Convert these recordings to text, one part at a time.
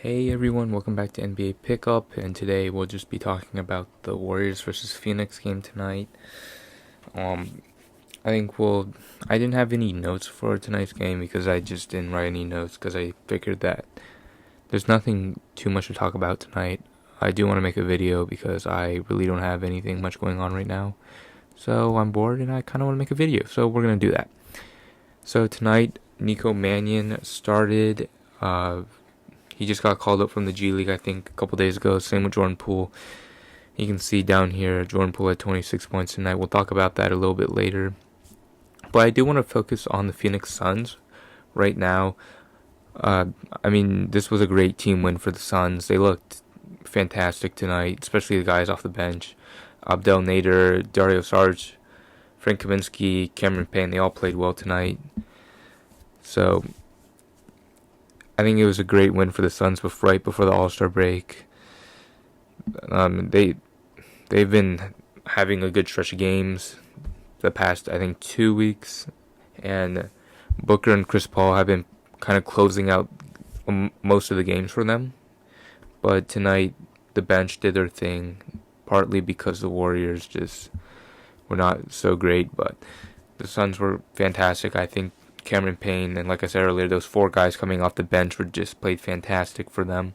Hey everyone, welcome back to NBA Pickup, and today we'll just be talking about the Warriors versus Phoenix game tonight. Um, I think I didn't have any notes for tonight's game because I just didn't write any notes because I figured that there's nothing too much to talk about tonight. I do want to make a video because I really don't have anything much going on right now. So I'm bored and I kind of want to make a video, so we're going to do that. So tonight, Nico Mannion started. He just got called up from the G League, I think, a couple days ago. Same with Jordan Poole. You can see down here, Jordan Poole had 26 points tonight. We'll talk about that a little bit later. But I do want to focus on the Phoenix Suns right now. This was a great team win for the Suns. They looked fantastic tonight, especially the guys off the bench. Abdel Nader, Dario Saric, Frank Kaminsky, Cameron Payne, they all played well tonight. So I think it was a great win for the Suns right before the All-Star break. They've been having a good stretch of games the past, I think, 2 weeks, and Booker and Chris Paul have been kind of closing out most of the games for them. But tonight, the bench did their thing, partly because the Warriors just were not so great, but the Suns were fantastic. I think Cameron Payne, and like I said earlier, those four guys coming off the bench were just played fantastic for them.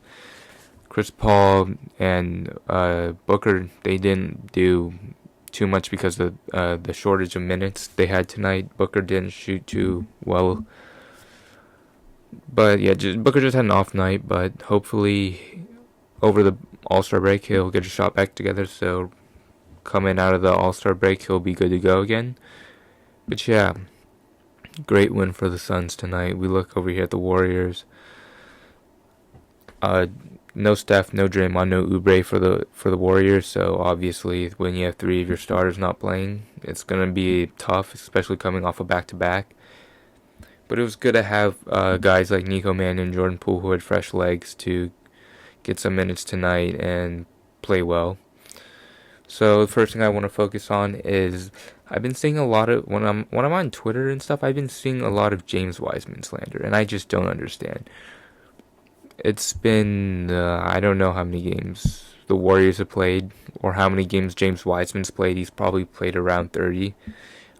Chris Paul and Booker, they didn't do too much because of the shortage of minutes they had tonight. Booker didn't shoot too well. But yeah, Booker just had an off night, but hopefully over the All-Star break he'll get a shot back together, so coming out of the All-Star break he'll be good to go again. But yeah, great win for the Suns tonight. We look over here at the Warriors. No Steph, no Draymond, no Oubre for the Warriors. So obviously, when you have three of your starters not playing, it's gonna be tough, especially coming off a back-to-back. But it was good to have guys like Nico Mannion and Jordan Poole who had fresh legs to get some minutes tonight and play well. So the first thing I want to focus on is I've been seeing a lot of when I'm on Twitter and stuff. I've been seeing a lot of James Wiseman slander, and I just don't understand. It's been I don't know how many games the Warriors have played or how many games James Wiseman's played. He's probably played around 30.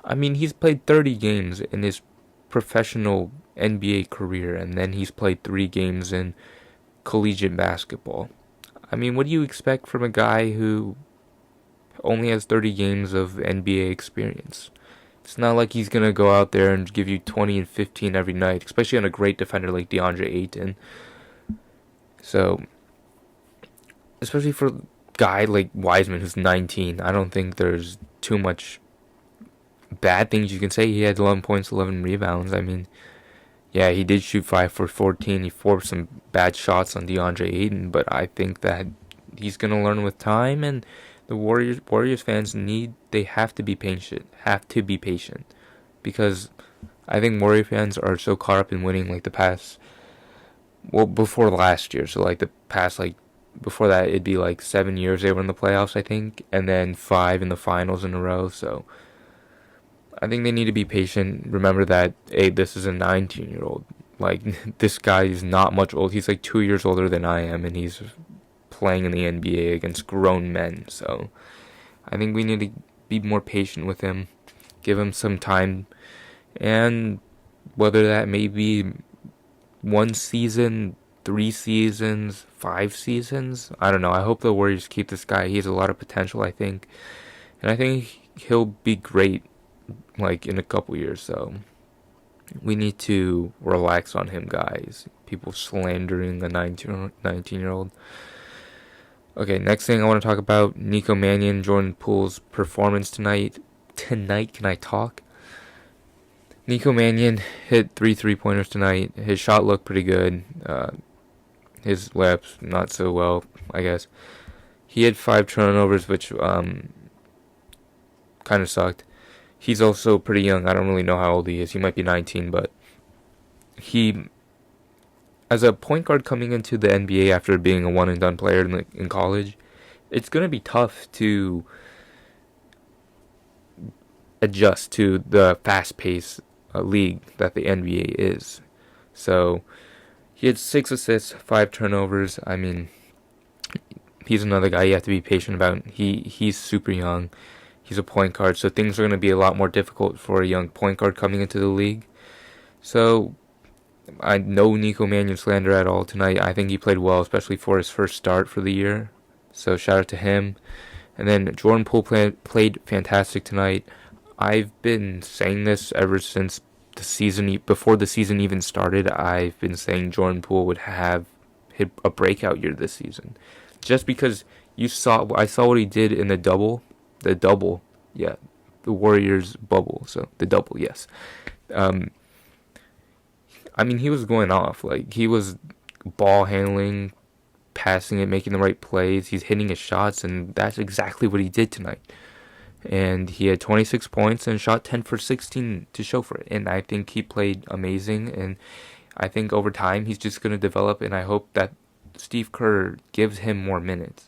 I mean, he's played 30 games in his professional NBA career, and then he's played 3 games in collegiate basketball. I mean, what do you expect from a guy who only has 30 games of NBA experience? It's not like he's going to go out there and give you 20 and 15 every night, especially on a great defender like DeAndre Ayton. So, especially for a guy like Wiseman who's 19, I don't think there's too much bad things you can say. He had 11 points, 11 rebounds. I mean, yeah, he did shoot 5 for 14. He forced some bad shots on DeAndre Ayton, but I think that he's going to learn with time, and the Warriors fans they have to be patient. Because I think Warrior fans are so caught up in winning like the past, well, before last year. So like the past, like before that, it'd be like 7 years they were in the playoffs, I think, and then 5 in the finals in a row. So I think they need to be patient. Remember that, hey, this is a 19-year-old. Like, this guy is not much old. He's like 2 years older than I am, and he's playing in the NBA against grown men. So I think we need to be more patient with him, give him some time, and whether that may be 1 season, 3 seasons, 5 seasons, I don't know. I hope the Warriors keep this guy. He has a lot of potential, I think, and I think he'll be great like in a couple years. So we need to relax on him, guys. People slandering a 19-year-old. Okay, next thing I want to talk about, Nico Mannion, Jordan Poole's performance tonight. Can I talk? Nico Mannion hit 3 3-pointers tonight. His shot looked pretty good. His layups, not so well, I guess. He had 5 turnovers, which kind of sucked. He's also pretty young. I don't really know how old he is. He might be 19, but he, as a point guard coming into the NBA after being a one-and-done player in college, it's going to be tough to adjust to the fast-paced league that the NBA is. So He had 6 assists, 5 turnovers. I mean, he's another guy you have to be patient about. He's super young. He's a point guard, so things are going to be a lot more difficult for a young point guard coming into the league. So I no Nico Mannion slander at all tonight. I think he played well, especially for his first start for the year. So shout out to him. And then Jordan Poole played fantastic tonight. I've been saying this ever since the season, before the season even started. I've been saying Jordan Poole would have hit a breakout year this season, just because I saw what he did in the double, yeah, the Warriors bubble. So the double, yes. I mean, he was going off. Like, he was ball handling, passing it, making the right plays. He's hitting his shots, and that's exactly what he did tonight. And he had 26 points and shot 10 for 16 to show for it. And I think he played amazing. And I think over time he's just going to develop. And I hope that Steve Kerr gives him more minutes.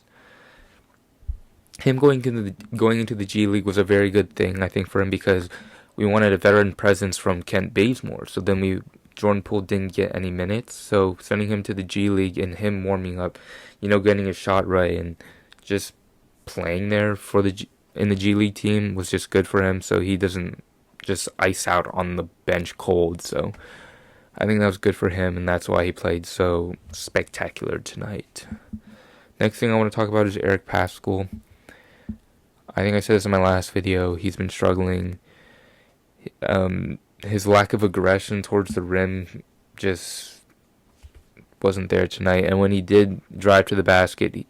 Him going into the G League was a very good thing, I think, for him, because we wanted a veteran presence from Kent Bazemore. So then Jordan Poole didn't get any minutes. So sending him to the G League and him warming up, getting his shot right and just playing there in the G League team was just good for him, so he doesn't just ice out on the bench cold. So I think that was good for him, and that's why he played so spectacular tonight. Next thing I want to talk about is Eric Paschall. I think I said this in my last video. He's been struggling. His lack of aggression towards the rim just wasn't there tonight, and when he did drive to the basket,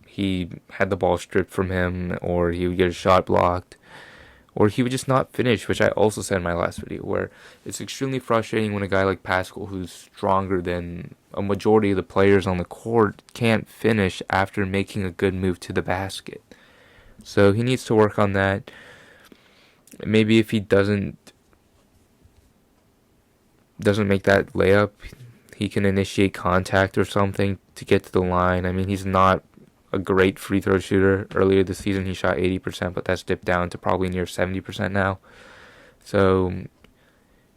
he had the ball stripped from him, or he would get a shot blocked, or he would just not finish, which I also said in my last video, where it's extremely frustrating when a guy like Paschall, who's stronger than a majority of the players on the court, can't finish after making a good move to the basket. So he needs to work on that. Maybe if he doesn't make that layup, he can initiate contact or something to get to the line. I mean, he's not a great free throw shooter. Earlier this season he shot 80%, but that's dipped down to probably near 70% now. So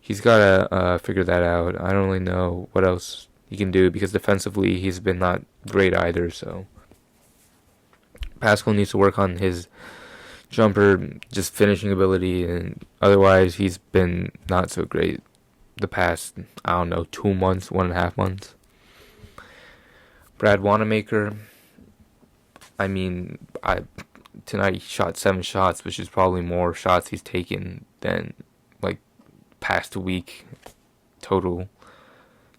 he's got to figure that out. I don't really know what else he can do, because defensively he's been not great either. So Paschall needs to work on his jumper, just finishing ability, and otherwise he's been not so great the past, 2 months, 1.5 months. Brad Wanamaker, I mean, tonight he shot 7 shots, which is probably more shots he's taken than, past week total,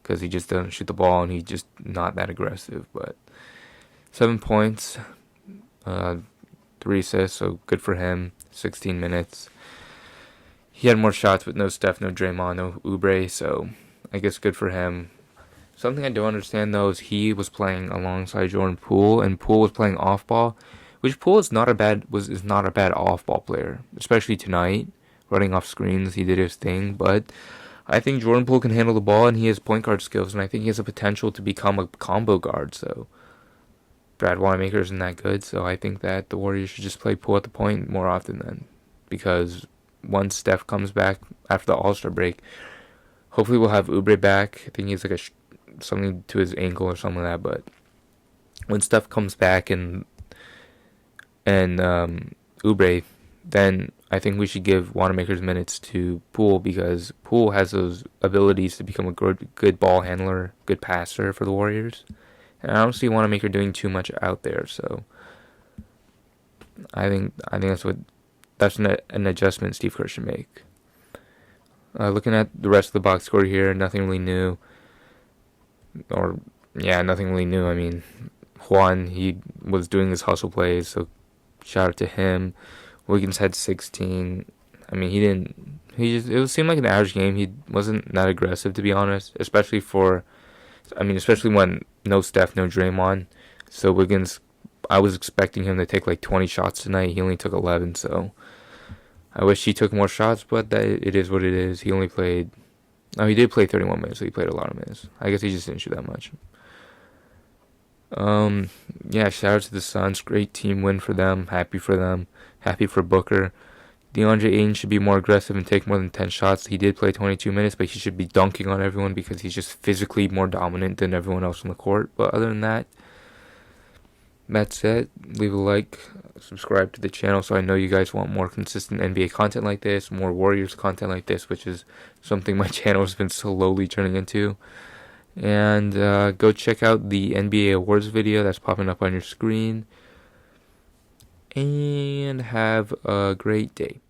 because he just doesn't shoot the ball, and he's just not that aggressive. But 7 points, 3 assists, so good for him. 16 minutes. He had more shots with no Steph, no Draymond, no Oubre, so I guess good for him. Something I don't understand, though, is he was playing alongside Jordan Poole, and Poole was playing off-ball, which Poole is not a bad off-ball player, especially tonight. Running off screens, he did his thing, but I think Jordan Poole can handle the ball, and he has point guard skills, and I think he has a potential to become a combo guard, so Brad Wanamaker isn't that good, so I think that the Warriors should just play Poole at the point more often then, because once Steph comes back after the All-Star break, hopefully we'll have Oubre back. I think he's something to his ankle or something like that, but when Steph comes back and Oubre, then I think we should give Wanamaker's minutes to Poole, because Poole has those abilities to become a good ball handler, good passer for the Warriors. And I don't see Wanamaker doing too much out there, so I think that's an adjustment Steve Kerr should make. Looking at the rest of the box score here, nothing really new. Nothing really new. I mean, Juan, he was doing his hustle plays, so shout out to him. Wiggins had 16. I mean, it seemed like an average game. He wasn't that aggressive, to be honest, especially when no Steph, no Draymond. So Wiggins, I was expecting him to take 20 shots tonight. He only took 11, so I wish he took more shots, but it is what it is. He did play 31 minutes, so he played a lot of minutes. I guess he just didn't shoot that much. Shout out to the Suns. Great team win for them. Happy for them. Happy for Booker. DeAndre Ayton should be more aggressive and take more than 10 shots. He did play 22 minutes, but he should be dunking on everyone because he's just physically more dominant than everyone else on the court. But other than that, that's it. Leave a like, subscribe to the channel so I know you guys want more consistent NBA content like this, more Warriors content like this, which is something my channel has been slowly turning into. And go check out the NBA Awards video that's popping up on your screen. And have a great day.